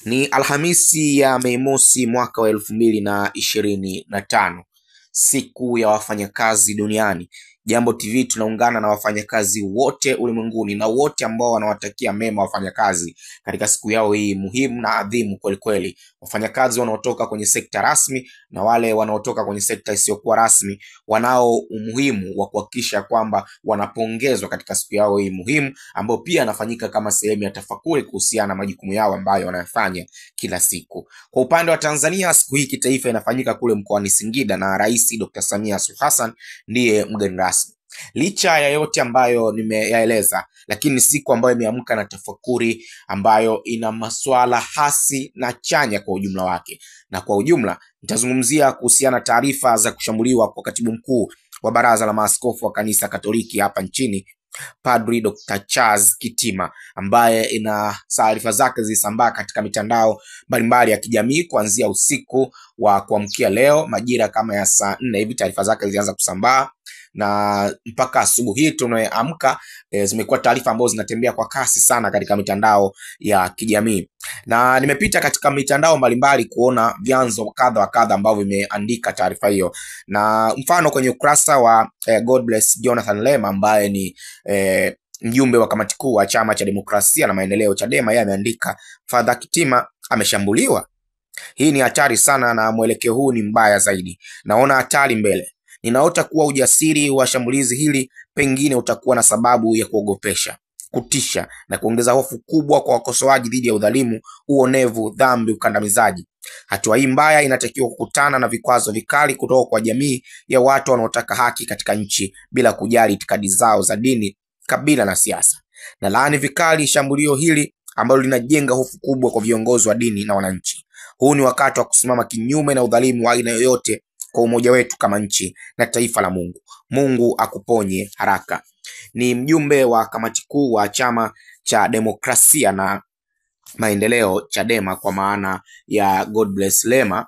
Ni Alhamisi ya Mei Mosi mwaka wa 2025, siku ya wafanyakazi duniani. Jambo TV tunaungana na wafanyakazi wote ulimwenguni na wote ambao wanawatakia mema wafanyakazi katika siku yao hii muhimu na adhimu kweli kweli. Wafanyakazi wanaotoka kwenye sekta rasmi na wale wanaotoka kwenye sekta isiyokuwa rasmi wanao umuhimu wa kuhakikisha kwamba wanapongezwa katika siku yao hii muhimu, ambayo pia inafanyika kama sehemu ya tafakuri kuhusiana na majukumu yao ambayo wanayafanya kila siku. Kwa upande wa Tanzania, siku hii kitaifa inafanyika kule mkoani Singida na Rais Dr. Samia Suluhu Hassan ndiye mgeni rasmi. Licha ya yote ambayo nimeyaeleza, lakini siku ambayo imeamka na tafakuri ambayo ina masuala hasi na chanya kwa ujumla wake. Na kwa ujumla nitazungumzia kuhusiana na taarifa za kushambuliwa kwa katibu mkuu wa Baraza la Maaskofu wa Kanisa Katoliki hapa nchini, Padri Dr. Charles Kitima, ambaye ina taarifa zake zilisambaa katika mitandao mbalimbali ya kijamii kuanzia usiku wa kuamkia leo majira kama ya saa 4 hivi. Taarifa zake zilianza kusambaa na mpaka asubuhi hii tunayoamka zimekuwa taarifa ambazo zinatembea kwa kasi sana katika mitandao ya kijamii, na nimepita katika mitandao mbalimbali kuona vyanzo kadha wa kadha ambavyo vimeandika taarifa hiyo. Na mfano kwenye ukurasa wa God Bless Jonathan Lema ambaye ni mjumbe wa kamati kuu wa Chama cha Demokrasia na Maendeleo Chadema, yeye ameandika Father Kitima ameshambuliwa. Hii ni hatari sana na mwelekeo huu ni mbaya zaidi. Naona hatari mbele. Ninaota kuwa ujasiri wa shambulizi hili pengine utakuwa na sababu ya kuogopesha, kutisha na kuongeza hofu kubwa kwa wakosoaji dhidi ya udhalimu, uonevu, dhambi, ukandamizaji. Hatua hii mbaya inatakiwa kukutana na vikwazo vikali kutoka kwa jamii ya watu wanaotaka haki katika nchi bila kujali itikadi zao za dini, kabila na siasa. Na laani vikali shambulio hili ambalo linajenga hofu kubwa kwa viongozi wa dini na wananchi. Huu ni wakati wa kusimama kinyume na udhalimu wa aina yoyote kwa umoja wetu kama nchi na taifa la Mungu. Mungu akuponye haraka. Ni mjumbe wa kamati kuu wa Chama cha Demokrasia na Maendeleo Chadema kwa maana ya God Bless Lema,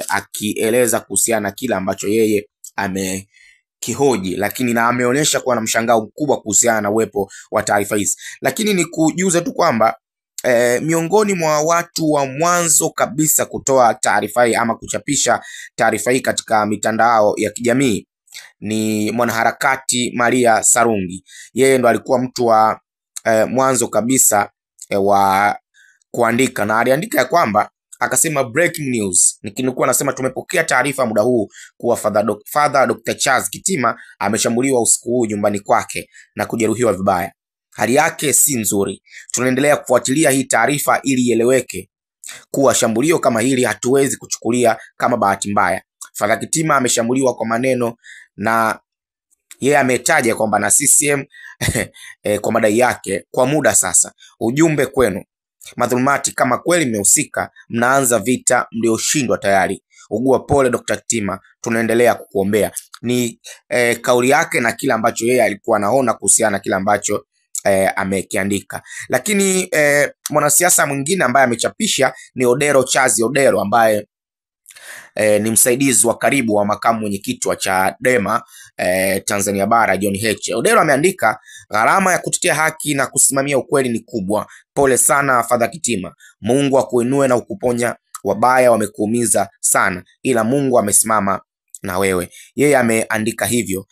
akieleza kuhusiana na kila ambacho yeye amekihoji, lakini na ameonyesha kuwa na mshangao mkubwa kuhusiana na uwepo wa taarifa hizi. Lakini ni kujuze tu kwamba miongoni mwa watu wa mwanzo kabisa kutoa taarifa hii ama kuchapisha taarifa hii katika mitandao ya kijamii ni mwanaharakati Maria Sarungi. Yeye ndo alikuwa mtu wa mwanzo kabisa wa kuandika, na aliandika ya kwamba akasema breaking news, nikinukuu anasema tumepokea taarifa muda huu kuwa Father Dr. Charles Kitima ameshambuliwa usiku huu nyumbani kwake na kujeruhiwa vibaya. Hali yake si nzuri. Tunaendelea kufuatilia hii taarifa ili ieleweke kuwa shambulio kama hili hatuwezi kuchukulia kama bahati mbaya. Father Kitima ameshambuliwa kwa maneno na yeye ametaja kwamba na CCM kwa madai yake kwa muda sasa. Ujumbe kwenu madhulumati, kama kweli mmehusika, mnaanza vita mlioshindwa tayari. Ugua pole Dr. Kitima, tunaendelea kukuombea. Ni kauli yake na kila ambacho yeye alikuwa anaona kuhusiana na kila ambacho amekiandika. Lakini mwanasiasa mwingine ambaye amechapisha ni Odero Chazi Odero, ambaye ni msaidizi wa karibu wa makamu mwenyekiti wa Chadema Tanzania Bara John Heche. Odero ameandika gharama ya kutetea haki na kusimamia ukweli ni kubwa. Pole sana Father Kitima, Mungu akuinue na ukuponya. Wabaya wamekuumiza sana, ila Mungu amesimama na wewe. Yeye ameandika hivyo.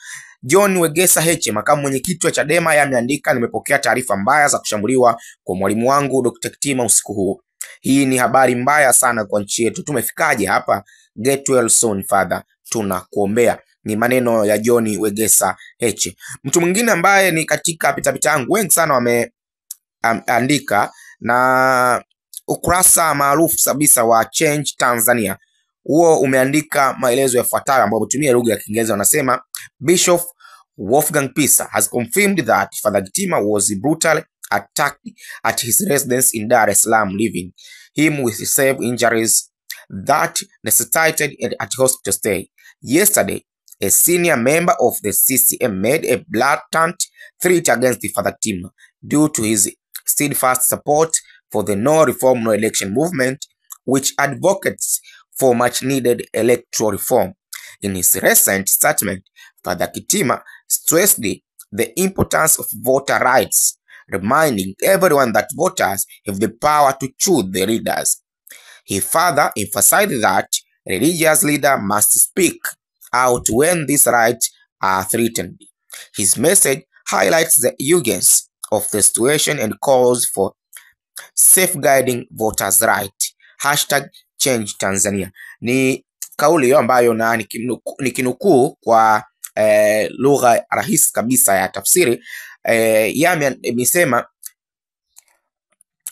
John Wegesa Heche, makamu mwenyekiti wa Chadema, yeye ameandika nimepokea taarifa mbaya za kushambuliwa kwa mwalimu wangu Dr. Kitima usiku huu. Hii ni habari mbaya sana kwa nchi yetu. Tumefikaje hapa? Get well soon Father, tunakuombea. Ni maneno ya John Wegesa Heche. Mtu mwingine ambaye ni katika pitapita yangu wengi sana wameandika, na ukurasa maarufu kabisa wa Change Tanzania huo umeandika maelezo yafuatayo ambayo hutumia lugha ya Kiingereza. Wanasema Bishop Wolfgang Pisa has confirmed that Father Kitima was brutally attacked at his residence in Dar es Salaam, leaving him with severe injuries that necessitated a hospital stay. Yesterday, a senior member of the CCM made a blatant threat against Father Kitima due to his steadfast support for the No Reform No Election movement, which advocates for much needed electoral reform. In his recent statement, Father Kitima stressed the importance of voter rights reminding everyone that voters have the power to choose their leaders. He further emphasized that religious leaders must speak out when these rights are threatened. His message highlights the urgency of the situation and calls for safeguarding voters' right. #Change Tanzania. Ni kauli hiyo ambayo na nikinukuu kwa lugha rahisi kabisa ya tafsiri. Yeye amesema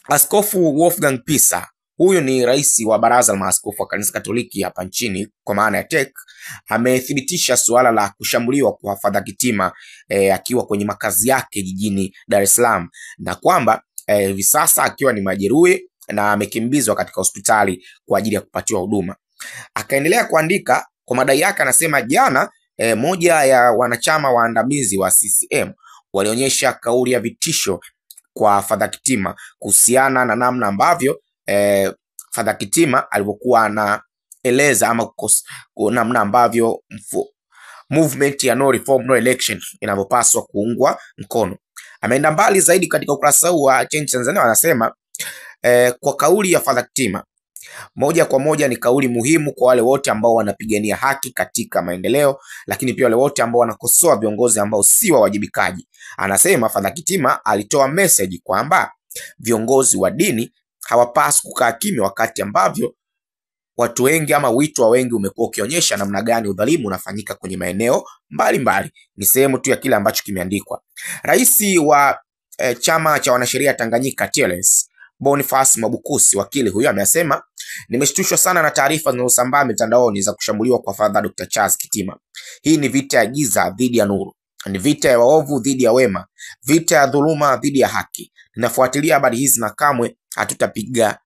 Askofu Wolfgang Pisa, huyu ni rais wa baraza la maaskofu wa kanisa Katoliki hapa nchini kwa maana ya TEC, amethibitisha suala la kushambuliwa kwa Padri Kitima akiwa kwenye makazi yake jijini Dar es Salaam, na kwamba hivi sasa akiwa ni majeruhi na amekimbizwa katika hospitali kwa ajili ya kupatiwa huduma. Akaendelea kuandika kwa madai yake, anasema jana moja ya wanachama waandamizi wa CCM walionyesha kauli ya vitisho kwa Padri Kitima kuhusiana na namna ambavyo Padri Kitima alivyokuwa anaeleza ama namna ambavyo movement ya no reform no election inavyopaswa kuungwa mkono. Ameenda mbali zaidi katika ukurasa huu wa Change Tanzania, anasema kwa kauli ya Padri Kitima moja kwa moja ni kauli muhimu kwa wale wote ambao wanapigania haki katika maendeleo, lakini pia wale wote ambao wanakosoa viongozi ambao si wawajibikaji. Anasema Padri Kitima alitoa message kwamba viongozi wa dini hawapaswi kukaa kimya wakati ambavyo watu wengi ama wito wa wengi umekuwa ukionyesha namna gani udhalimu unafanyika kwenye maeneo mbalimbali. Ni sehemu tu ya kile ambacho kimeandikwa. Rais wa chama cha wanasheria Tanganyika TLS, Boniface Mwabukusi, wakili huyo, amesema nimeshtushwa sana na taarifa zinazosambaa mitandaoni za kushambuliwa kwa Padri Dr. Charles Kitima. Hii ni vita ya giza dhidi ya nuru, ni vita ya waovu dhidi ya wema, vita ya dhuluma dhidi ya haki. Ninafuatilia habari hizi na kamwe hatutapiga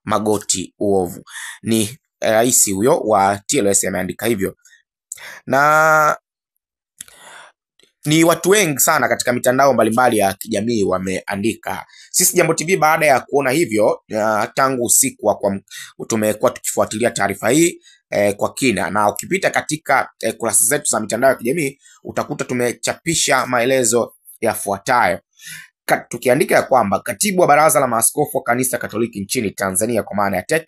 magoti uovu. Ni rais huyo wa TLS ameandika hivyo, na ni watu wengi sana katika mitandao mbalimbali ya kijamii wameandika. Sisi Jambo TV baada ya kuona hivyo, tangu usiku tumekuwa tukifuatilia taarifa hii kwa kina, na ukipita katika kurasa zetu za mitandao ya kijamii utakuta tumechapisha maelezo yafuatayo, tukiandika ya kwamba katibu wa baraza la maaskofu wa kanisa Katoliki nchini Tanzania kwa maana ya TEC,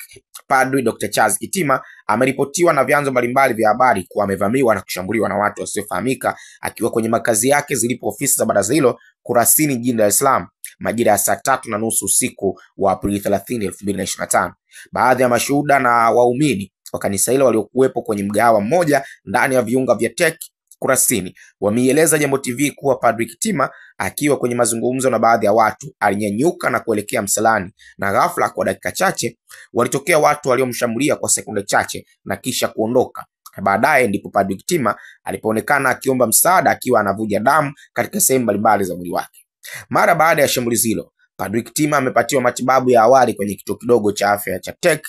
Padri Dr. Charles Kitima ameripotiwa na vyanzo mbalimbali vya habari kuwa amevamiwa na kushambuliwa na watu wasiofahamika akiwa kwenye makazi yake zilipo ofisi za baraza hilo Kurasini jijini Dar es Salaam majira ya saa 3:30 usiku wa Aprili 30, 2025. Baadhi ya mashuhuda na waumini wa kanisa hilo waliokuwepo kwenye mgahawa mmoja ndani ya viunga vya TEC Kurasini wameieleza Jambo TV kuwa Padri Kitima akiwa kwenye mazungumzo na baadhi ya watu alinyanyuka na kuelekea msalani, na ghafla kwa dakika chache walitokea watu waliomshambulia kwa sekunde chache na kisha kuondoka. Baadaye ndipo Padri Kitima alipoonekana akiomba msaada akiwa anavuja damu katika sehemu mbalimbali za mwili wake. Mara baada ya shambulizi hilo, Padri Kitima amepatiwa matibabu ya awali kwenye kituo kidogo cha afya cha TEC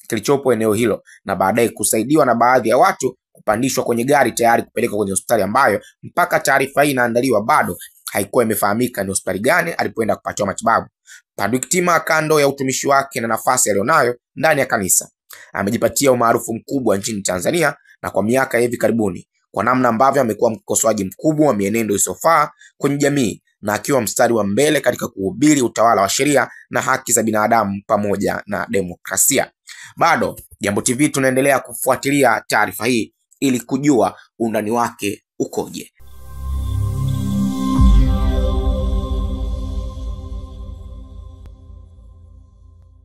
kilichopo eneo hilo, na baadaye kusaidiwa na baadhi ya watu kupandishwa kwenye gari tayari kupelekwa kwenye hospitali ambayo mpaka taarifa hii inaandaliwa bado haikuwa imefahamika ni hospitali gani alipoenda kupatiwa matibabu. Padri Kitima, kando ya utumishi wake na nafasi alionayo ndani ya kanisa, amejipatia umaarufu mkubwa nchini Tanzania na kwa miaka hivi karibuni kwa namna ambavyo amekuwa mkosoaji mkubwa wa mienendo isiyofaa kwenye jamii na akiwa mstari wa mbele katika kuhubiri utawala wa sheria na haki za binadamu pamoja na demokrasia. Bado Jambo TV tunaendelea kufuatilia taarifa hii ili kujua undani wake ukoje.